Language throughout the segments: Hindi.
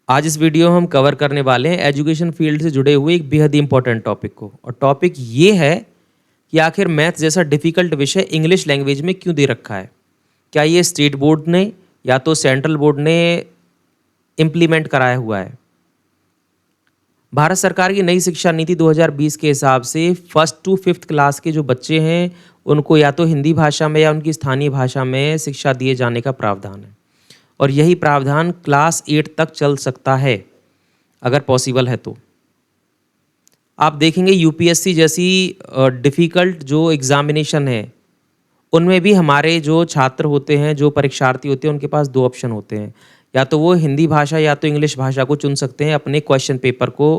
आज इस वीडियो में हम कवर करने वाले हैं एजुकेशन फील्ड से जुड़े हुए एक बेहद इंपॉर्टेंट टॉपिक को। और टॉपिक ये है कि आखिर मैथ जैसा डिफ़िकल्ट विषय इंग्लिश लैंग्वेज में क्यों दे रखा है। क्या ये स्टेट बोर्ड ने या तो सेंट्रल बोर्ड ने इम्प्लीमेंट कराया हुआ है। भारत सरकार की नई शिक्षा नीति 2020 के हिसाब से फर्स्ट टू फिफ्थ क्लास के जो बच्चे हैं उनको या तो हिंदी भाषा में या उनकी स्थानीय भाषा में शिक्षा दिए जाने का प्रावधान है। और यही प्रावधान क्लास 8 तक चल सकता है अगर पॉसिबल है तो। आप देखेंगे यूपीएससी जैसी डिफ़िकल्ट जो एग्ज़ामिनेशन है उनमें भी हमारे जो छात्र होते हैं, जो परीक्षार्थी होते हैं, उनके पास दो ऑप्शन होते हैं, या तो वो हिंदी भाषा या तो इंग्लिश भाषा को चुन सकते हैं अपने क्वेश्चन पेपर को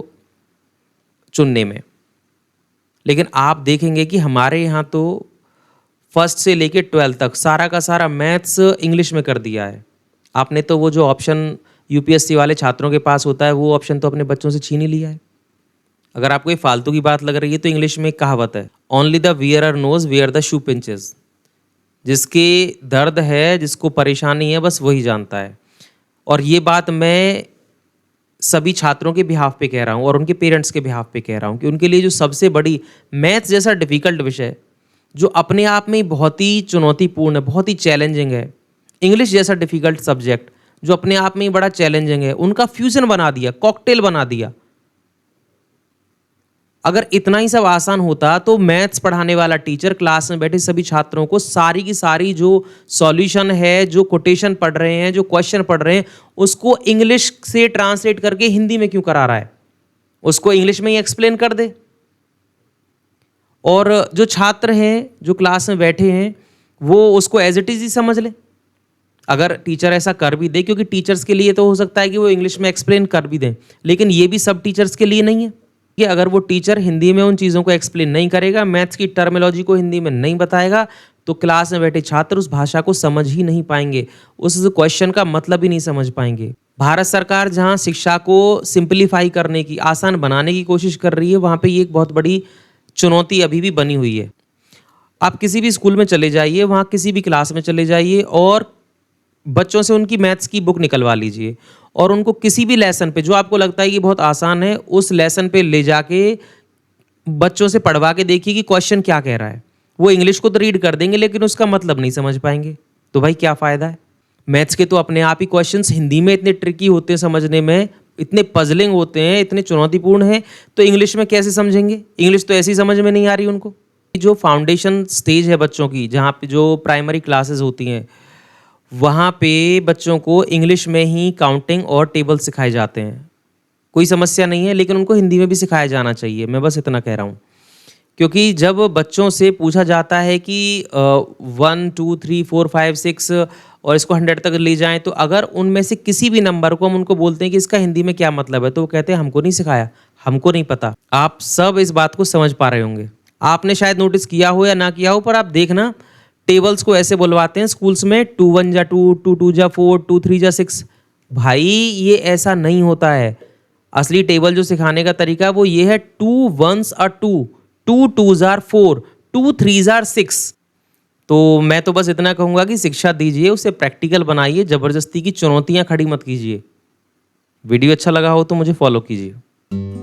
चुनने में। लेकिन आप देखेंगे कि हमारे यहाँ तो फर्स्ट से लेके 12 तक सारा का सारा मैथ्स इंग्लिश में कर दिया है। आपने तो वो जो ऑप्शन यूपीएससी वाले छात्रों के पास होता है वो ऑप्शन तो अपने बच्चों से छीन ही लिया है। अगर आपको ये फालतू की बात लग रही है तो इंग्लिश में एक कहावत है, only the wearer knows where the shoe pinches. जिसके दर्द है, जिसको परेशानी है, बस वही जानता है। और ये बात मैं सभी छात्रों के बिहाफ पे कह रहा हूँ और उनके पेरेंट्स के बिहाफ पे कह रहा हूँ कि उनके लिए जो सबसे बड़ी मैथ जैसा डिफ़िकल्ट विषय जो अपने आप में ही बहुत ही चुनौतीपूर्ण है, बहुत ही चैलेंजिंग है, इंग्लिश जैसा डिफ़िकल्ट सब्जेक्ट जो अपने आप में ही बड़ा चैलेंजिंग है, उनका फ्यूजन बना दिया, कॉकटेल बना दिया। अगर इतना ही सब आसान होता तो मैथ्स पढ़ाने वाला टीचर क्लास में बैठे सभी छात्रों को सारी की सारी जो सॉल्यूशन है, जो कोटेशन पढ़ रहे हैं, जो क्वेश्चन पढ़ रहे हैं, उसको इंग्लिश से ट्रांसलेट करके हिंदी में क्यों करा रहा है, उसको इंग्लिश में ही एक्सप्लेन कर दे। और जो छात्र हैं, जो क्लास में बैठे हैं, वो उसको एज इट इज़ ही समझ ले। अगर टीचर ऐसा कर भी दे, क्योंकि टीचर्स के लिए तो हो सकता है कि वो इंग्लिश में एक्सप्लेन कर भी दें, लेकिन ये भी सब टीचर्स के लिए नहीं है कि अगर वो टीचर हिंदी में उन चीज़ों को एक्सप्लेन नहीं करेगा, मैथ्स की टर्मिनोलॉजी को हिंदी में नहीं बताएगा, तो क्लास में बैठे छात्र उस भाषा को समझ ही नहीं पाएंगे, उस क्वेश्चन का मतलब ही नहीं समझ पाएंगे। भारत सरकार जहाँ शिक्षा को सिंप्लीफाई करने की, आसान बनाने की कोशिश कर रही है, वहाँ पे ये एक बहुत बड़ी चुनौती अभी भी बनी हुई है। आप किसी भी स्कूल में चले जाइए, वहाँ किसी भी क्लास में चले जाइए और बच्चों से उनकी मैथ्स की बुक निकलवा लीजिए और उनको किसी भी लेसन पे जो आपको लगता है कि बहुत आसान है, उस लेसन पे ले जाके बच्चों से पढ़वा के देखिए कि क्वेश्चन क्या कह रहा है। वो इंग्लिश को तो रीड कर देंगे लेकिन उसका मतलब नहीं समझ पाएंगे, तो भाई क्या फ़ायदा है। मैथ्स के तो अपने आप ही क्वेश्चंस हिंदी में इतने ट्रिकी होते हैं समझने में, इतने पजलिंग होते हैं, इतने चुनौतीपूर्ण हैं, तो इंग्लिश में कैसे समझेंगे। इंग्लिश तो ऐसी समझ में नहीं आ रही उनको। जो फाउंडेशन स्टेज है बच्चों की, जहाँ पे जो प्राइमरी क्लासेस होती हैं, वहाँ पे बच्चों को इंग्लिश में ही काउंटिंग और टेबल सिखाए जाते हैं। कोई समस्या नहीं है, लेकिन उनको हिंदी में भी सिखाया जाना चाहिए। मैं बस इतना कह रहा हूँ, क्योंकि जब बच्चों से पूछा जाता है कि 1 2 3 4 5 6 और इसको 100 तक ले जाएं, तो अगर उनमें से किसी भी नंबर को हम उनको बोलते हैं कि इसका हिंदी में क्या मतलब है, तो वो कहते हैं हमको नहीं सिखाया, हमको नहीं पता। आप सब इस बात को समझ पा रहे होंगे। आपने शायद नोटिस किया हो या ना किया हो, पर आप देखना टेबल्स को ऐसे बुलवाते हैं स्कूल्स में, 2 1 जा 2, 2 2 जा 4, 2 3 जा 6। भाई ये ऐसा नहीं होता है। असली टेबल जो सिखाने का तरीका है वो ये है, 2 1s are 2, 2 2s are 4, 2 3s are 6। तो मैं तो बस इतना कहूँगा कि शिक्षा दीजिए, उसे प्रैक्टिकल बनाइए, ज़बरदस्ती की चुनौतियाँ खड़ी मत कीजिए। वीडियो अच्छा लगा हो तो मुझे फॉलो कीजिए।